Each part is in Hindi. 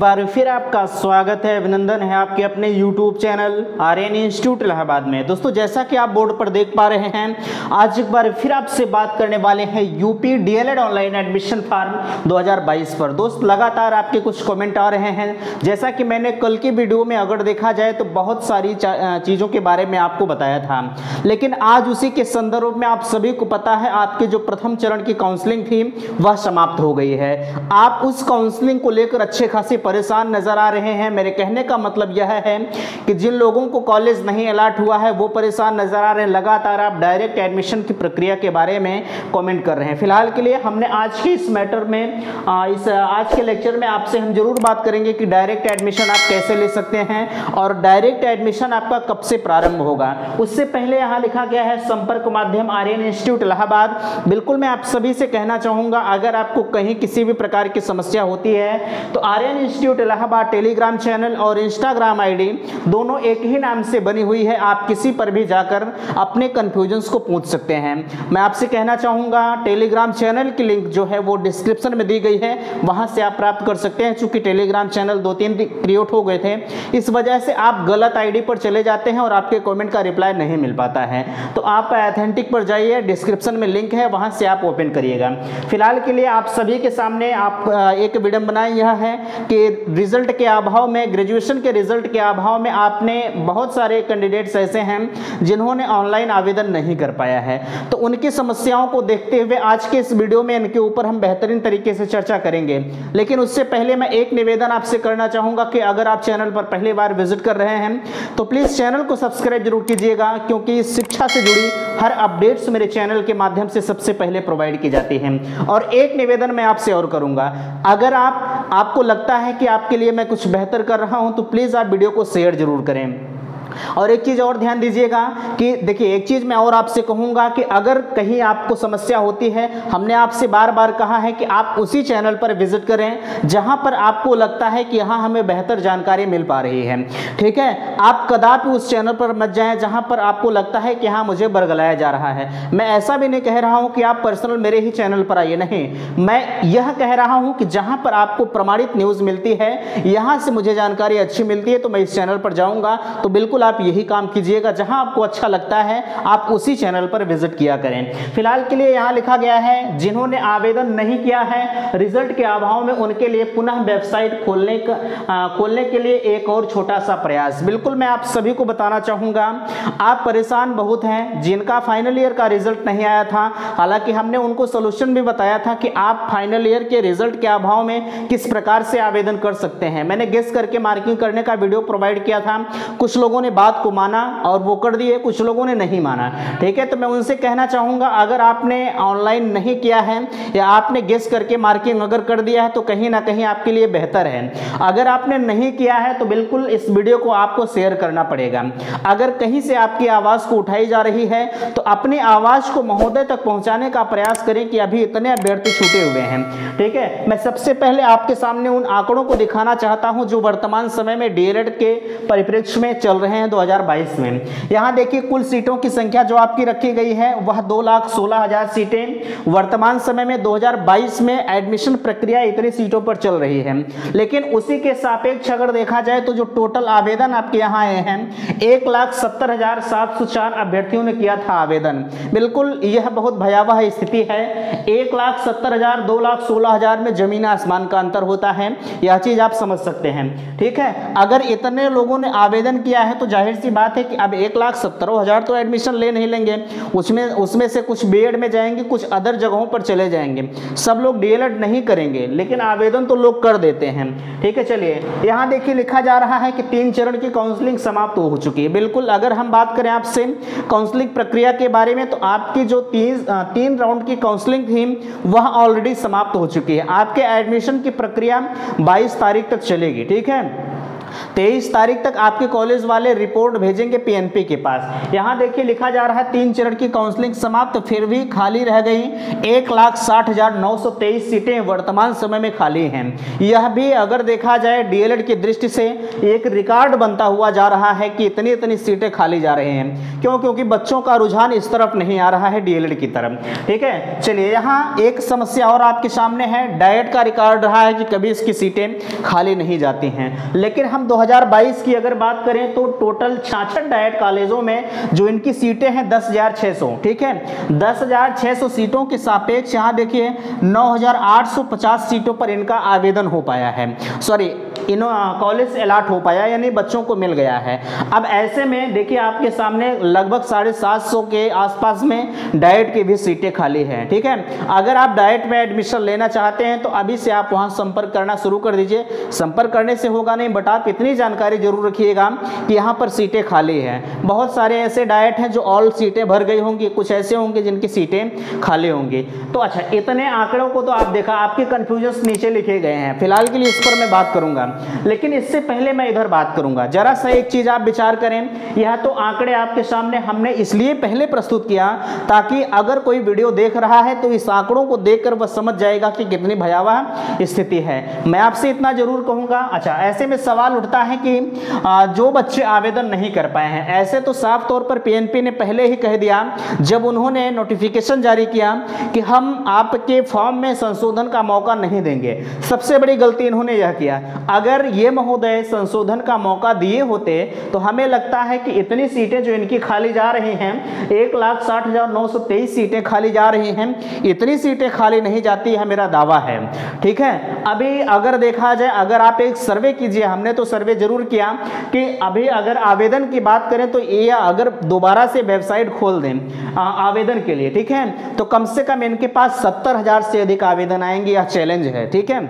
बार फिर आपका स्वागत है, अभिनंदन है आपके अपने YouTube channel Aryan institute Allahabad में। दोस्तों, जैसा कि आप बोर्ड पर देख पा रहे हैं, आज एक बार फिर आपसे बात करने वाले हैं UP DElEd online admission form 2022 पर। दोस्त, लगातार आपके कुछ कमेंट आ रहे हैं। जैसा कि मैंने कल की वीडियो में अगर देखा जाए तो बहुत सारी चीज़ों के बारे में आपको बताया था, लेकिन आज उसी के संदर्भ में आप सभी को पता है आपके जो प्रथम चरण की काउंसलिंग थी वह समाप्त हो गई है। आप उस काउंसलिंग को लेकर अच्छे खासे परेशान नजर आ रहे हैं। मेरे कहने का मतलब यह है कि जिन लोगों को कॉलेज नहीं अलॉट हुआ है वो परेशान नजर आ रहे हैं। लगातार आप डायरेक्ट एडमिशन की प्रक्रिया के बारे में कमेंट कर रहे हैं। फिलहाल के लिए हमने आज के इस मैटर में आज के लेक्चर में आपसे हम जरूर बात करेंगे कि डायरेक्ट एडमिशन आप कैसे ले सकते हैं और डायरेक्ट एडमिशन आपका कब से प्रारंभ होगा। उससे पहले यहाँ लिखा गया है संपर्क माध्यम आर्यन इंस्टीट्यूट इलाहाबाद। बिल्कुल मैं आप सभी से कहना चाहूँगा, अगर आपको कहीं किसी भी प्रकार की समस्या होती है तो Aryan institute Allahabad Telegram channel और इंस्टाग्राम आईडी दोनों एक ही नाम से बनी हुई है। आप किसी पर भी जाकर अपने कंफ्यूजन्स को पूछ सकते हैं। मैं आपसे कहना चाहूँगा, टेलीग्राम चैनल की लिंक जो है वो डिस्क्रिप्शन में दी गई है, वहाँ से आप प्राप्त कर सकते हैं। चूँकि टेलीग्राम चैनल 2-3 क्रिएट हो गए थे, इस वजह से आप गलत आईडी पर चले जाते हैं और आपके कमेंट का रिप्लाई नहीं मिल पाता है। तो आप ऑथेंटिक पर जाइए, डिस्क्रिप्शन में लिंक है, वहाँ से आप ओपन करिएगा। फिलहाल के लिए आप सभी के सामने आप एक विडंबना यह है कि रिजल्ट के अभाव में, ग्रेजुएशन के रिजल्ट के अभाव में आपने बहुत सारे कैंडिडेट्स ऐसे हैं जिन्होंने ऑनलाइन आवेदन नहीं कर पाया है। तो उनकी समस्याओं को देखते हुए आज के इस वीडियो में इनके ऊपर हम बेहतरीन तरीके से चर्चा करेंगे। लेकिन उससे पहले मैं एक निवेदन आपसे करना चाहूँगा कि अगर आप चैनल पर पहली बार विजिट कर रहे हैं तो प्लीज़ चैनल को सब्सक्राइब जरूर कीजिएगा, क्योंकि शिक्षा से जुड़ी हर अपडेट्स मेरे चैनल के माध्यम से सबसे पहले प्रोवाइड की जाती हैं। और एक निवेदन मैं आपसे और करूँगा, अगर आपको लगता है कि आपके लिए मैं कुछ बेहतर कर रहा हूं तो प्लीज़ आप वीडियो को शेयर जरूर करें। और एक चीज़ और ध्यान दीजिएगा कि देखिए, एक चीज़ मैं और आपसे कहूँगा कि अगर कहीं आपको समस्या होती है, हमने आपसे बार बार कहा है कि आप उसी चैनल पर विजिट करें जहां पर आपको लगता है कि यहाँ हमें बेहतर जानकारी मिल पा रही है। ठीक है, आप कदापि उस चैनल पर मत जाएं जहां पर आपको लगता है कि हाँ मुझे बरगलाया जा रहा है। मैं ऐसा भी नहीं कह रहा हूँ कि आप पर्सनल मेरे ही चैनल पर आइए, नहीं, मैं यह कह रहा हूँ कि जहां पर आपको प्रमाणित न्यूज़ मिलती है, यहाँ से मुझे जानकारी अच्छी मिलती है, तो मैं इस चैनल पर जाऊँगा। तो बिल्कुल आप यही काम कीजिएगा, जहां आपको अच्छा लगता है आप उसी चैनल पर विजिट किया करें। फिलहाल के लिए यहां लिखा गया है, जिन्होंने आवेदन नहीं किया है रिजल्ट के अभाव में, उनके लिए पुनः वेबसाइट खोलने के लिए एक और छोटा सा प्रयास। बिल्कुल मैं आप सभी को बताना चाहूंगा, आप परेशान बहुत हैं जिनका फाइनल ईयर का रिजल्ट नहीं आया था। हालांकि हमने उनको सोल्यूशन भी बताया था कि आप फाइनल ईयर के रिजल्ट के अभाव में किस प्रकार से आवेदन कर सकते हैं। मैंने गेस करके मार्किंग करने का वीडियो प्रोवाइड किया था। कुछ लोगों ने बात को माना और वो कर दिए, कुछ लोगों ने नहीं माना। ठीक है, तो मैं उनसे कहना चाहूंगा, अगर आपने ऑनलाइन नहीं किया है या आपने गेस करके मार्किंग अगर कर दिया है तो कहीं ना कहीं आपके लिए बेहतर है। अगर आपने नहीं किया है तो बिल्कुल इस वीडियो को आपको शेयर करना पड़ेगा। अगर कहीं से आपकी आवाज को उठाई जा रही है तो अपनी आवाज को महोदय तक पहुंचाने का प्रयास करें कि अभी इतने अभ्यर्थी छूटे हुए हैं। ठीक है, मैं सबसे पहले आपके सामने उन आंकड़ों को दिखाना चाहता हूं जो वर्तमान समय में डीएलएड के परिप्रेक्ष्य में चल रहे हैं 2022 में। यहां देखिए, कुल सीटों की संख्या जो आपकी रखी गई है वह 2,16,000 सीटें वर्तमान समय में 2022 में एडमिशन प्रक्रिया इतनी सीटों पर चल रही है। लेकिन उसी के सापेक्ष अगर देखा जाए तो जो टोटल आवेदन आपके यहाँ आए हैं, 1,70,704 अभ्यर्थियों ने किया था आवेदन। बिल्कुल यह बहुत भयावह स्थिति है। 1,70,000 2,16,000 में जमीन आसमान का अंतर होता है, यह चीज आप समझ सकते हैं। ठीक है, अगर इतने लोगों ने आवेदन किया है तो जाहिर सी बात है कि अब 1,70,000 तो एडमिशन ले नहीं लेंगे, उसमें से कुछ बीएड में जाएंगे, कुछ अदर जगहों पर चले जाएंगे। सब लोग डीएलएड नहीं करेंगे, लेकिन आवेदन तो लोग कर देते हैं। ठीक है, चलिए यहाँ देखिए लिखा जा रहा है कि 3 चरण की काउंसलिंग समाप्त हो चुकी है। बिल्कुल, अगर हम बात करें आपसे काउंसलिंग प्रक्रिया के बारे में तो आपकी जो 3 राउंड की काउंसलिंग थी वह ऑलरेडी समाप्त हो चुकी है। आपके एडमिशन की प्रक्रिया 22 तारीख तक चलेगी। ठीक है, 23 तारीख तक आपके कॉलेज वाले रिपोर्ट भेजेंगे पीएनपी के पास। यहाँ देखिए लिखा जा रहा है 3 चरण की काउंसलिंग समाप्त, फिर भी खाली रह गई 1,60,923 सीटें वर्तमान समय में खाली हैं। यह भी अगर देखा जाए डीएलएड की दृष्टि से एक रिकॉर्ड बनता हुआ जा रहा है कि इतनी इतनी सीटें खाली जा रही हैं। क्यों? क्योंकि बच्चों का रुझान इस तरफ नहीं आ रहा है डीएलएड की तरफ। ठीक है, चलिए यहाँ एक समस्या और आपके सामने है। डाइट का रिकॉर्ड रहा है कि कभी इसकी सीटें खाली नहीं जाती हैं, लेकिन हम 2022 की अगर बात करें तो टोटल 66 डाइट कॉलेजों में जो इनकी सीटें हैं 10,600। ठीक है, 10,600 सीटों के सापेक्ष यहाँ देखिए 9,850 सीटों पर इनका आवेदन हो पाया है, सॉरी कॉलेज अलॉट हो पाया, यानी बच्चों को मिल गया है। अब ऐसे में देखिए आपके सामने लगभग 750 के आसपास में डाइट की भी सीटें खाली हैं। ठीक है, अगर आप डाइट में एडमिशन लेना चाहते हैं तो अभी से आप वहां संपर्क करना शुरू कर दीजिए। संपर्क करने से होगा नहीं, बट आप इतनी जानकारी जरूर रखिएगा कि यहाँ पर सीटें खाली हैं। बहुत सारे ऐसे डाइट हैं जो ऑल सीटें भर गई होंगी, कुछ ऐसे होंगे जिनकी सीटें खाली होंगी। तो अच्छा, इतने आंकड़ों को तो आप देखा, आपके कंफ्यूजन नीचे लिखे गए हैं। फिलहाल के लिए इस पर मैं बात करूंगा, लेकिन इससे पहले मैं इधर बात करूंगा। जरा सा एक चीज आप विचार करें, यह तो आंकड़े आपके सामने हमने इसलिए पहले प्रस्तुत किया ताकि अगर कोई वीडियो देख रहा है तो इस आंकड़ों को देखकर वह समझ जाएगा कि कितनी भयावह स्थिति है। मैं आपसे इतना जरूर कहूंगा। अच्छा, ऐसे में सवाल उठता है कि जो बच्चे आवेदन नहीं कर पाए हैं, ऐसे तो साफ तौर पर पीएनपी ने पहले ही कह दिया जब उन्होंने नोटिफिकेशन जारी किया कि हम आपके फॉर्म में संशोधन का मौका नहीं देंगे। सबसे बड़ी गलती इन्होंने यह किया। अगर ये महोदय संशोधन का मौका दिए होते तो हमें लगता है कि इतनी सीटें जो इनकी खाली जा रही हैं, 1,60,923 सीटें खाली जा रही हैं, इतनी सीटें खाली नहीं जाती है, मेरा दावा है। ठीक है, अभी अगर देखा जाए, अगर आप एक सर्वे कीजिए, हमने तो सर्वे जरूर किया कि अभी अगर आवेदन की बात करें तो ये अगर दोबारा से वेबसाइट खोल दें आवेदन के लिए, ठीक है, तो कम से कम इनके पास 70,000 से अधिक आवेदन आएंगे। यह चैलेंज है। ठीक है,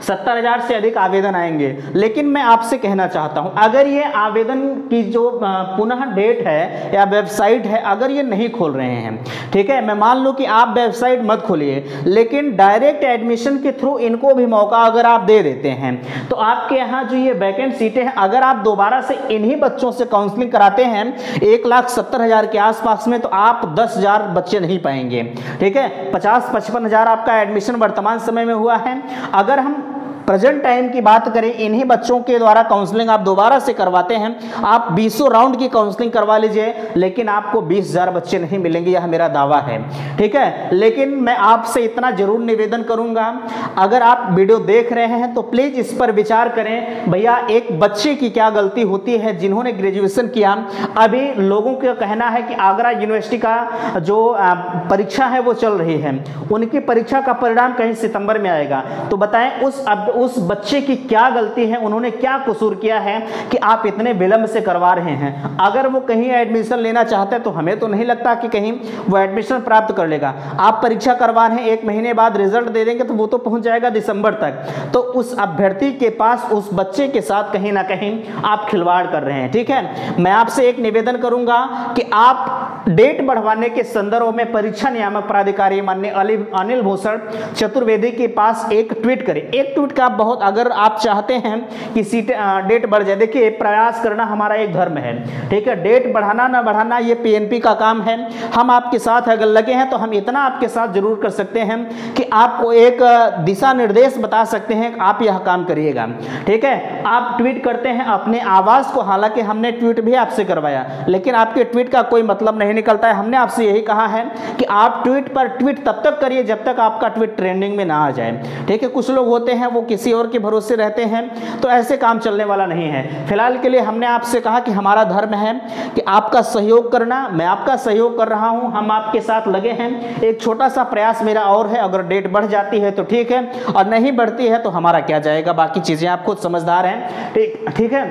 70,000 से अधिक आवेदन आएंगे। लेकिन मैं आपसे कहना चाहता हूं, अगर ये आवेदन की जो पुनः डेट है या वेबसाइट है, अगर ये नहीं खोल रहे हैं, ठीक है, मैं मान लूं कि आप वेबसाइट मत खोलिए, लेकिन डायरेक्ट एडमिशन के थ्रू इनको भी मौका अगर आप दे देते हैं तो आपके यहाँ जो ये वैकेंट सीटें हैं, अगर आप दोबारा से इन्हीं बच्चों से काउंसलिंग कराते हैं 1,70,000 के आसपास में, तो आप 10,000 बच्चे नहीं पाएंगे। ठीक है, 50-55,000 आपका एडमिशन वर्तमान समय में हुआ है। अगर हम प्रेजेंट टाइम की बात करें, इन्हीं बच्चों के द्वारा काउंसलिंग आप दोबारा से करवाते हैं, आप 20 राउंड की काउंसलिंग करवा लीजिए, लेकिन आपको 20,000 बच्चे नहीं मिलेंगे, यह मेरा दावा है। ठीक है, लेकिन मैं आपसे इतना जरूर निवेदन करूंगा, अगर आप वीडियो देख रहे हैं तो प्लीज इस पर विचार करें। भैया, एक बच्चे की क्या गलती होती है जिन्होंने ग्रेजुएशन किया। अभी लोगों का कहना है कि आगरा यूनिवर्सिटी का जो परीक्षा है वो चल रही है, उनकी परीक्षा का परिणाम कहीं सितंबर में आएगा। तो बताएं उस बच्चे की क्या गलती है, उन्होंने क्या कसूर किया है कि आप इतने विलंब से करवा रहे हैं। अगर वो कहीं एडमिशन लेना चाहते हैं तो हमें तो नहीं लगता कि कहीं वो एडमिशन प्राप्त कर लेगा। आप परीक्षा करवा रहे हैं, 1 महीने बाद रिजल्ट दे देंगे तो वो तो पहुंच जाएगा दिसंबर तक। तो उस अभ्यर्थी के पास उस बच्चे के साथ कहीं ना कहीं आप खिलवाड़ कर रहे हैं। ठीक है, मैं आपसे एक निवेदन करूंगा कि आप डेट बढ़वाने के संदर्भ में परीक्षा नियामक प्राधिकारी माननीय अनिल भूषण चतुर्वेदी के पास एक ट्वीट करें। एक ट्वीट का बहुत, अगर आप चाहते हैं कि डेट बढ़ जाए, देखिए प्रयास करना हमारा एक धर्म है। ठीक है, डेट बढ़ाना ना बढ़ाना ये पीएनपी का काम है। हम आपके साथ अगर लगे हैं तो हम इतना आपके साथ जरूर कर सकते हैं कि आपको एक दिशा निर्देश बता सकते हैं, आप यह काम करिएगा। ठीक है, आप ट्वीट करते हैं अपने आवाज को, हालांकि हमने ट्वीट भी आपसे करवाया, लेकिन आपके ट्वीट का कोई मतलब नहीं निकलता है। हमने आपसे यही कहा है कि आप ट्वीट पर ट्वीट तब तक करिए जब तक आपका ट्वीट ट्रेंडिंग में ना आ जाए। ठीक है, कुछ लोग होते हैं वो किसी और के भरोसे रहते हैं, तो ऐसे काम चलने वाला नहीं है। फिलहाल के लिए हमने आपसे कहा कि हमारा धर्म है कि आपका सहयोग करना, मैं आपका सहयोग कर रहा हूं, हम आपके साथ लगे हैं। एक छोटा सा प्रयास मेरा और है, अगर डेट बढ़ जाती है तो ठीक है, और नहीं बढ़ती है तो हमारा क्या जाएगा, बाकी चीजें आप खुद समझदार हैं। ठीक है,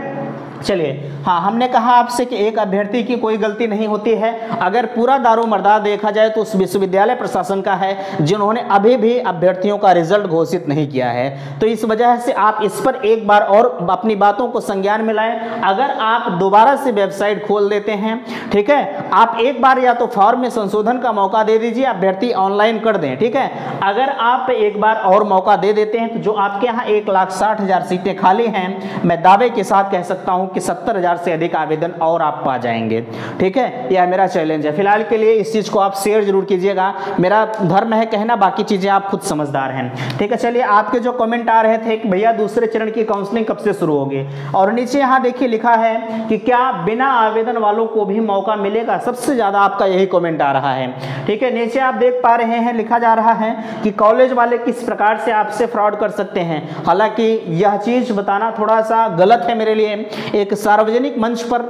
चलिए, हाँ, हमने कहा आपसे कि एक अभ्यर्थी की कोई गलती नहीं होती है। अगर पूरा दारोमदार देखा जाए तो उस विश्वविद्यालय प्रशासन का है, जिन्होंने अभी भी अभ्यर्थियों का रिजल्ट घोषित नहीं किया है। तो इस वजह से आप इस पर एक बार और अपनी बातों को संज्ञान में लाएं। अगर आप दोबारा से वेबसाइट खोल देते हैं, ठीक है, आप एक बार या तो फॉर्म में संशोधन का मौका दे दीजिए, अभ्यर्थी ऑनलाइन कर दें, ठीक है। अगर आप एक बार और मौका दे देते हैं तो जो आपके यहाँ 1,60,000 सीटें खाली हैं, मैं दावे के साथ कह सकता हूं कि 70,000 से अधिक आवेदन और आप पा जाएंगे, ठीक है। यह मेरा चैलेंज है। फिलहाल के लिए इस चीज को आप शेयर जरूर कीजिएगा। मेरा धर्म है कहना, बाकी चीजें आप खुद समझदार हैं, ठीक है। चलिए, आपके जो कमेंट आ रहे थे कि भैया दूसरे चरण की काउंसलिंग कब से शुरू होगी, और नीचे यहाँ देखिए लिखा है कि क्या बिना आवेदन वालों को भी मौका मिलेगा। सबसे ज्यादा आपका यही कमेंट आ रहा है, ठीक है। नीचे आप देख पा रहे हैं लिखा जा रहा है कि कॉलेज वाले किस प्रकार से आपसे फ्रॉड कर सकते हैं। हालांकि यह चीज बताना थोड़ा सा गलत है मेरे लिए, एक सार्वजनिक मंच पर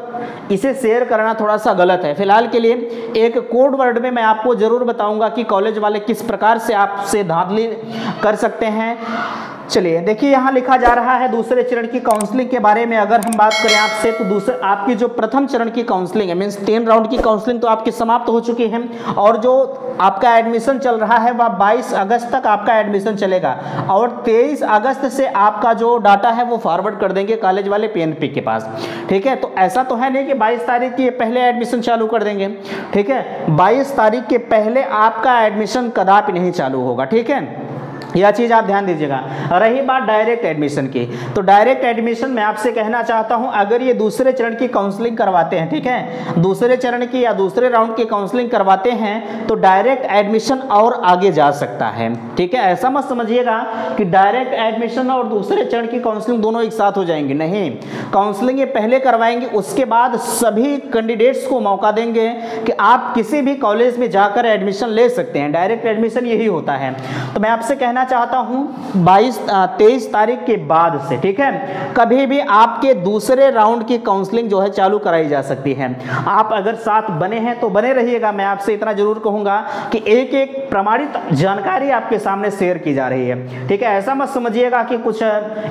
इसे शेयर करना थोड़ा सा गलत है। फिलहाल के लिए एक कोड वर्ड में मैं आपको जरूर बताऊंगा कि कॉलेज वाले किस प्रकार से आपसे धांधली कर सकते हैं। चलिए देखिए, यहाँ लिखा जा रहा है दूसरे चरण की काउंसलिंग के बारे में अगर हम बात करें आपसे, तो दूसरे आपकी जो प्रथम चरण की काउंसलिंग है, मीन्स 3 राउंड की काउंसलिंग तो आपकी समाप्त हो चुकी है, और जो आपका एडमिशन चल रहा है वह 22 अगस्त तक आपका एडमिशन चलेगा, और 23 अगस्त से आपका जो डाटा है वो फॉरवर्ड कर देंगे कॉलेज वाले PNP के पास, ठीक है। तो ऐसा तो है नहीं कि 22 तारीख के पहले एडमिशन चालू कर देंगे, ठीक है। 22 तारीख के पहले आपका एडमिशन कदापि नहीं चालू होगा, ठीक है। यह चीज़ आप ध्यान दीजिएगा। रही बात डायरेक्ट एडमिशन की, तो डायरेक्ट एडमिशन मैं आपसे कहना चाहता हूं, अगर ये दूसरे चरण की काउंसलिंग करवाते हैं, ठीक है, दूसरे चरण की या दूसरे राउंड की काउंसलिंग करवाते हैं तो डायरेक्ट एडमिशन और आगे जा सकता है, ठीक है। ऐसा मत समझिएगा कि डायरेक्ट एडमिशन और दूसरे चरण की काउंसलिंग दोनों एक साथ हो जाएंगे, नहीं। काउंसलिंग ये पहले करवाएंगे, उसके बाद सभी कैंडिडेट्स को मौका देंगे कि आप किसी भी कॉलेज में जाकर एडमिशन ले सकते हैं। डायरेक्ट एडमिशन यही होता है। तो मैं आपसे कहना चाहता हूं 23 तारीख के बाद से, ठीक है, कभी भी आपके दूसरे राउंड की काउंसलिंग जो है चालू कराई जा सकती है। आप अगर साथ बने हैं तो बने रहिएगा। मैं आपसे इतना जरूर कहूंगा कि एक एक प्रमाणित जानकारी आपके सामने शेयर की जा रही है, ठीक है। ऐसा मत समझिएगा कि कुछ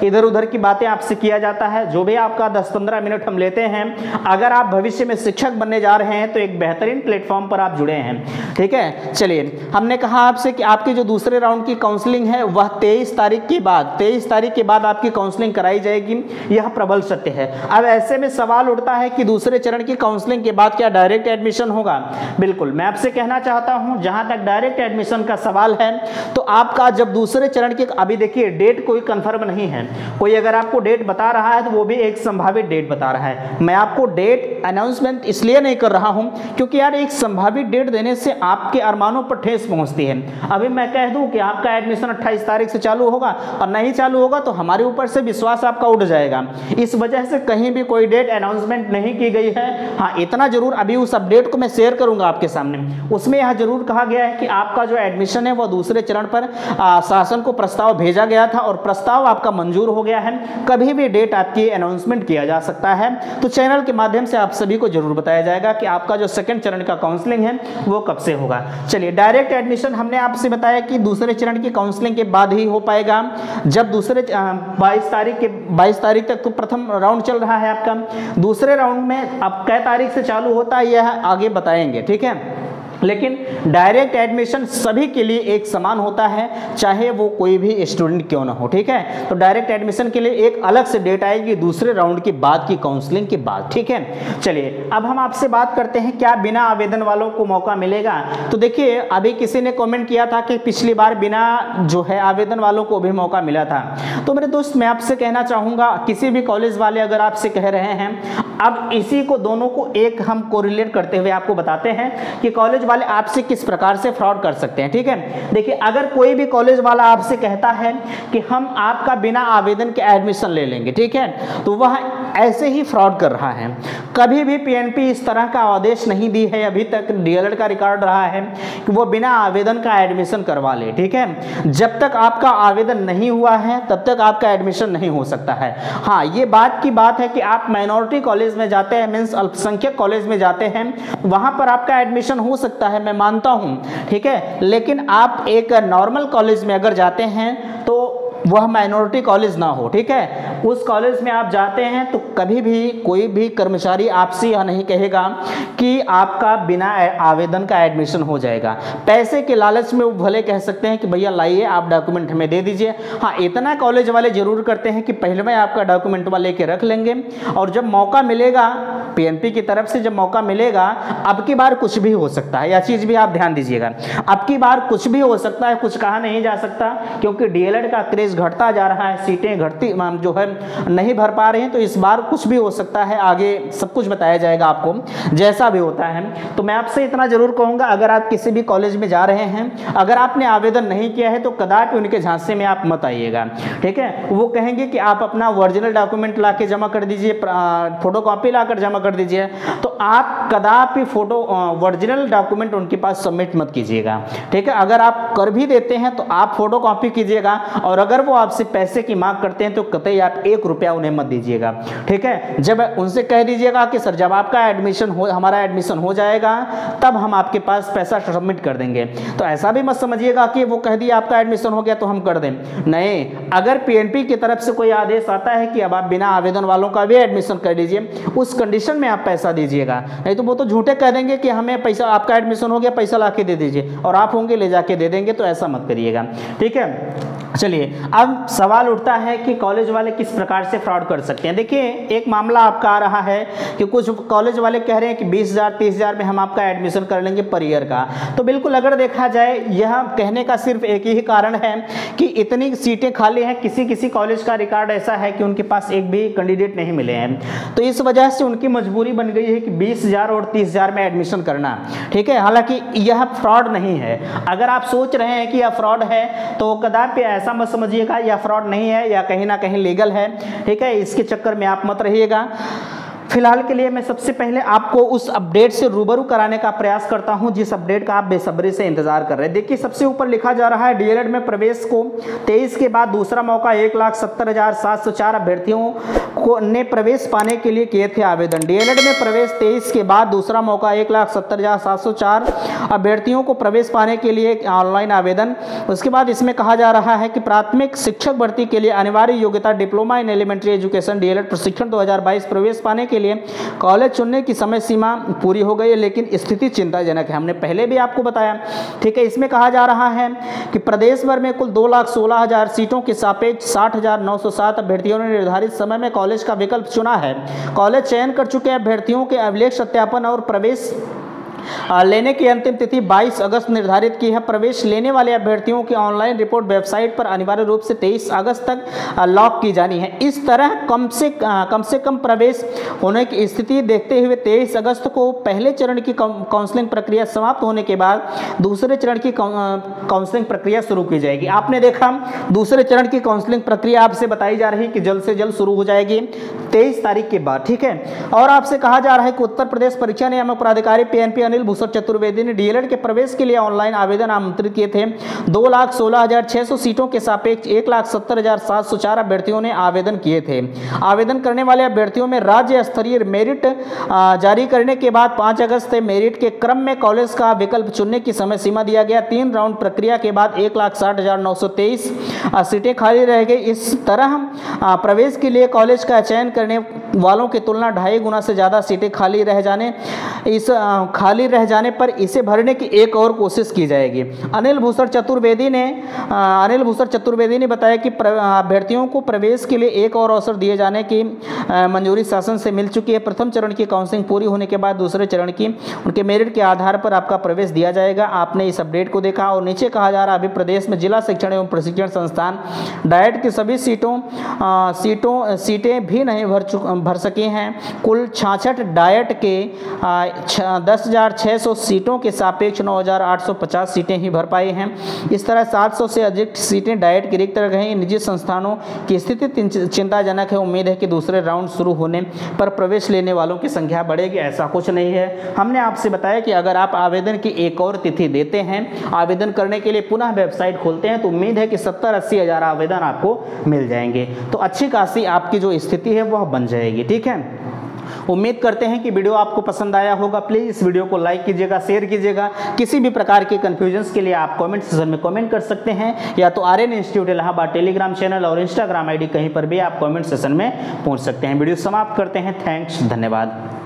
इधर उधर की बातें आपसे किया जाता है। जो भी आपका 10-15 मिनट हम लेते हैं, अगर आप भविष्य में शिक्षक बनने जा रहे हैं तो एक बेहतरीन प्लेटफॉर्म पर आप जुड़े हैं, ठीक है। चलिए, हमने कहा आपसे कि आपकी जो दूसरे राउंड की काउंसलिंग है वह 23 तारीख के बाद आपकी काउंसलिंग कराई जाएगी, यह प्रबल सत्य है। अब ऐसे में सवाल उठता है कि दूसरे चरण की काउंसलिंग के बाद क्या डायरेक्ट एडमिशन होगा? बिल्कुल, मैं आपसे कहना चाहता हूं, जहां तक डायरेक्ट एडमिशन का सवाल है तो आपका जब दूसरे चरण की, अभी देखिए डेट कोई कंफर्म नहीं है, कोई अगर आपको डेट बता रहा है तो वो भी एक संभावित डेट बता रहा है। मैं आपको डेट अनाउंसमेंट इसलिए नहीं कर रहा हूं क्योंकि यार एक संभावित डेट देने से आपके अरमानों पर ठेस पहुंचती है। अभी मैं कह दूं कि आपका एडमिशन 28 तारीख से चालू होगा और नहीं चालू होगा तो हमारे ऊपर से विश्वास आपका उठ जाएगा। इस वजह से कहीं भी कोई डेट अनाउंसमेंट नहीं की गई है। हाँ, इतना जरूर, अभी उस अपडेट को मैं शेयर करूंगा आपके सामने, उसमें यह जरूर कहा गया है कि आपका जो एडमिशन है वह दूसरे चरण पर शासन को प्रस्ताव भेजा गया था और प्रस्ताव आपका मंजूर हो गया है। कभी भी डेट आपकी अनाउंसमेंट किया जा सकता है, तो चैनल के माध्यम से आप सभी को जरूर बताया जाएगा कि आपका जो सेकंड चरण का काउंसलिंग है वो कब से होगा। चलिए, डायरेक्ट एडमिशन हमने आपसे बताया कि दूसरे चरण की काउंसलिंग के बाद ही हो पाएगा। जब दूसरे 22 तारीख तक तो प्रथम राउंड चल रहा है आपका, दूसरे राउंड में अब कै तारीख से चालू होता है यह आगे बताएंगे, ठीक है। लेकिन डायरेक्ट एडमिशन सभी के लिए एक समान होता है, चाहे वो कोई भी स्टूडेंट क्यों ना हो, ठीक है। तो डायरेक्ट एडमिशन के लिए एक अलग से डेट आएगी दूसरे राउंड के बाद की काउंसलिंग के बाद, ठीक है। चलिए, अब हम आपसे बात करते हैं क्या बिना आवेदन वालों को मौका मिलेगा। तो देखिए, अभी किसी ने कमेंट किया था कि पिछली बार बिना जो है आवेदन वालों को भी मौका मिला था। तो मेरे दोस्त, मैं आपसे कहना चाहूँगा, किसी भी कॉलेज वाले अगर आपसे कह रहे हैं, अब इसी को दोनों को एक हम कोरिलेट करते हुए आपको बताते हैं कि कॉलेज वाले आपसे किस प्रकार से फ्रॉड कर सकते हैं, ठीक है। देखिए, अगर कोई भी कॉलेज वाला आपसे कहता है कि हम आपका बिना आवेदन के एडमिशन ले लेंगे, ठीक है, तो वह ऐसे ही फ्रॉड कर रहा है। कभी भी PNP इस तरह का आदेश नहीं दी है, अभी तक DLED का रिकॉर्ड रहा है कि वो बिना आवेदन का एडमिशन करवा ले, ठीक है। जब तक आपका आवेदन नहीं हुआ है तब तक आपका एडमिशन नहीं हो सकता है। हाँ, ये बात की बात है कि आप माइनॉरिटी कॉलेज में जाते हैं, मीन्स अल्पसंख्यक कॉलेज में जाते हैं, वहां पर आपका एडमिशन हो सकता है, मैं मानता हूं, ठीक है। लेकिन आप एक नॉर्मल कॉलेज में अगर जाते हैं तो वह माइनॉरिटी कॉलेज ना हो, ठीक है। उस कॉलेज में आप जाते हैं तो कभी भी कोई भी कर्मचारी आपसे यह नहीं कहेगा कि आपका बिना आवेदन का एडमिशन हो जाएगा। पैसे के लालच में वो भले कह सकते हैं कि भैया लाइए आप डॉक्यूमेंट हमें दे दीजिए। हाँ, इतना कॉलेज वाले जरूर करते हैं कि पहले में आपका डॉक्यूमेंट वाले के रख लेंगे और जब मौका मिलेगा पीएनपी की तरफ से, जब मौका मिलेगा, अब की बार कुछ भी हो सकता है, यह चीज भी आप ध्यान दीजिएगा। अब की बार कुछ भी हो सकता है, कुछ कहा नहीं जा सकता, क्योंकि डीएलएड का क्रेज घटता जा रहा है, सीटें घटती जो है नहीं भर पा रहे हैं, तो इस बार कुछ भी हो सकता है। आगे सब कुछ बताया जाएगा आपको जैसा भी होता है। तो मैं आपसे इतना जरूर कहूंगा, अगर आप किसी भी कॉलेज में जा रहे हैं, अगर आपने आवेदन नहीं किया है तो कदापि उनके झांसे में आप मत आइएगा, ठीक है। वो कहेंगे कि आप अपना ओरिजिनल डॉक्यूमेंट ला के जमा कर दीजिए, फोटोकॉपी लाकर जमा कर दीजिए, तो आप कदापि ओरिजिनल डॉक्यूमेंट उनके पास सबमिट मत कीजिएगा, ठीक है। अगर आप कर भी देते हैं तो आप फोटोकॉपी कीजिएगा, और अगर वो आपसे पैसे की मांग करते हैं तो कतई आप 1 रुपया उन्हें मत दीजिएगा, ठीक है। जब उनसे कह दीजिएगा कि सर जब आपका हमारा एडमिशन हो जाएगा तब हम आपके पास पैसा सबमिट कर देंगे। तो ऐसा भी मत समझिएगा कि वो कह दिया आपका एडमिशन हो गया तो हम कर दें, नहीं। अगर पीएनपी की तरफ से कोई आदेश आता है कि अब आप बिना आवेदन वालों का भी एडमिशन कर लीजिए, उस कंडीशन में आप पैसा दीजिएगा, नहीं तो वो तो झूठे कह देंगे कि हमें पैसा, आपका एडमिशन हो गया पैसा ला के दे दीजिए, और आप होंगे ले जाके दे देंगे, तो ऐसा मत करिएगा, ठीक है। चलिए, अब सवाल उठता है कि कॉलेज वाले किस प्रकार से फ्रॉड कर सकते हैं। देखिए, एक मामला आपका आ रहा है कि कुछ कॉलेज वाले कह रहे हैं कि 20,000 30,000 में हम आपका एडमिशन कर लेंगे पर ईयर का। तो बिल्कुल अगर देखा जाए, यह कहने का सिर्फ एक ही कारण है कि इतनी सीटें खाली हैं। किसी कॉलेज का रिकॉर्ड ऐसा है कि उनके पास एक भी कैंडिडेट नहीं मिले हैं, तो इस वजह से उनकी मजबूरी बन गई है कि 20,000 और 30,000 में एडमिशन करना, ठीक है। हालांकि यह फ्रॉड नहीं है। अगर आप सोच रहे हैं कि यह फ्रॉड है तो कदापि ऐसा मत समझिएगा, यह फ्रॉड नहीं है, या कहीं ना कहीं लीगल है, ठीक है। इसके चक्कर में आप मत रहिएगा। फिलहाल के लिए मैं सबसे पहले आपको उस अपडेट से रूबरू कराने का प्रयास करता हूं जिस अपडेट का आप बेसब्री से इंतजार कर रहे हैं। देखिए, सबसे ऊपर लिखा जा रहा है डीएलएड में प्रवेश को 23 के बाद दूसरा मौका 1,70,704 अभ्यर्थियों को ने प्रवेश पाने के लिए किए थे आवेदन। डीएलएड में प्रवेश 23 के बाद दूसरा मौका 1,70,704 अभ्यर्थियों को प्रवेश पाने के लिए ऑनलाइन आवेदन। उसके बाद इसमें कहा जा रहा है कि प्राथमिक शिक्षक भर्ती के लिए अनिवार्य योग्यता diploma in elementary education DElEd प्रशिक्षण 2022 प्रवेश पाने के लिए कॉलेज चुनने की समय सीमा पूरी हो गई है, लेकिन स्थिति चिंताजनक है। हमने पहले भी आपको बताया, ठीक है। इसमें कहा जा रहा है कि प्रदेश भर में कुल 2,16,000 सीटों के सापेक्ष 60,907 अभ्यर्थियों ने निर्धारित समय में कॉलेज का विकल्प चुना है। कॉलेज चयन कर चुके अभ्यर्थियों के अभिलेख सत्यापन और प्रवेश लेने की अंतिम तिथि 22 अगस्त निर्धारित की है। प्रवेश लेने वाले अभ्यर्थियों की ऑनलाइन रिपोर्ट वेबसाइट पर अनिवार्य रूप से 23 अगस्त तक लॉक की जानी है। इस तरह कम से कम प्रवेश होने की स्थिति देखते हुए 23 अगस्त को पहले चरण की काउंसलिंग प्रक्रिया समाप्त होने के बाद दूसरे चरण की काउंसलिंग प्रक्रिया शुरू की जाएगी। आपने देखा, दूसरे चरण की काउंसलिंग प्रक्रिया आपसे बताई जा रही है कि जल्द से जल्द शुरू हो जाएगी 23 तारीख के बाद, ठीक है। और आपसे कहा जा रहा है कि उत्तर प्रदेश परीक्षा नियामक प्राधिकारी पीएनपी अनिल भूषण चतुर्वेदी ने डीएलएड के प्रवेश के लिए ऑनलाइन आवेदन आमंत्रित किए थे। 2,16,600 सीटों के सापेक्ष 1,70,704 अभ्यर्थियों ने आवेदन किए थे। आवेदन करने वाले अभ्यर्थियों में राज्य स्तरीय मेरिट जारी करने के बाद 5 अगस्त से मेरिट के क्रम में कॉलेज का विकल्प चुनने की समय सीमा दिया गया। 3 राउंड प्रक्रिया के बाद 1,60,923 सीटें खाली रह गई। इस तरह प्रवेश के लिए कॉलेज का चयन करने वालों की तुलना 2.5 गुना से ज़्यादा सीटें खाली रह जाने पर इसे भरने की एक और कोशिश की जाएगी। अनिल भूषण चतुर्वेदी ने बताया कि अभ्यर्थियों को प्रवेश के लिए एक और अवसर दिए जाने की मंजूरी शासन से मिल चुकी है। प्रथम चरण की काउंसलिंग पूरी होने के बाद दूसरे चरण की उनके मेरिट के आधार पर आपका प्रवेश दिया जाएगा। आपने इस अपडेट को देखा। और नीचे कहा जा रहा है, अभी प्रदेश में जिला शिक्षण एवं प्रशिक्षण संस्थान डाइट की सभी सीटें भी नहीं भर सकी हैं। कुल 66 डाइट के 10,600 सीटों के सापेक्ष 9,850 सीटें ही भर पाई हैं। इस तरह 700 से अधिक सीटें डाइट की रिक्त रह गई। निजी संस्थानों की स्थिति चिंताजनक है। उम्मीद है कि दूसरे राउंड शुरू होने पर प्रवेश लेने वालों की संख्या बढ़ेगी। ऐसा कुछ नहीं है। हमने आपसे बताया कि अगर आप आवेदन की एक और तिथि देते हैं, आवेदन करने के लिए पुनः वेबसाइट खोलते हैं, तो उम्मीद है कि 70-80 हज़ार आवेदन आपको मिल जाएंगे। तो अच्छी खासी आपकी जो स्थिति है वह बन जाएगी, ठीक है। उम्मीद करते हैं कि वीडियो आपको पसंद आया होगा। प्लीज इस वीडियो को लाइक कीजिएगा, शेयर कीजिएगा। किसी भी प्रकार के कंफ्यूजन के लिए आप कमेंट सेक्शन में कमेंट कर सकते हैं, या तो Aryan institute Allahabad Telegram channel और इंस्टाग्राम आईडी कहीं पर भी आप कमेंट सेक्शन में पूछ सकते हैं। वीडियो समाप्त करते हैं। थैंक्स, धन्यवाद।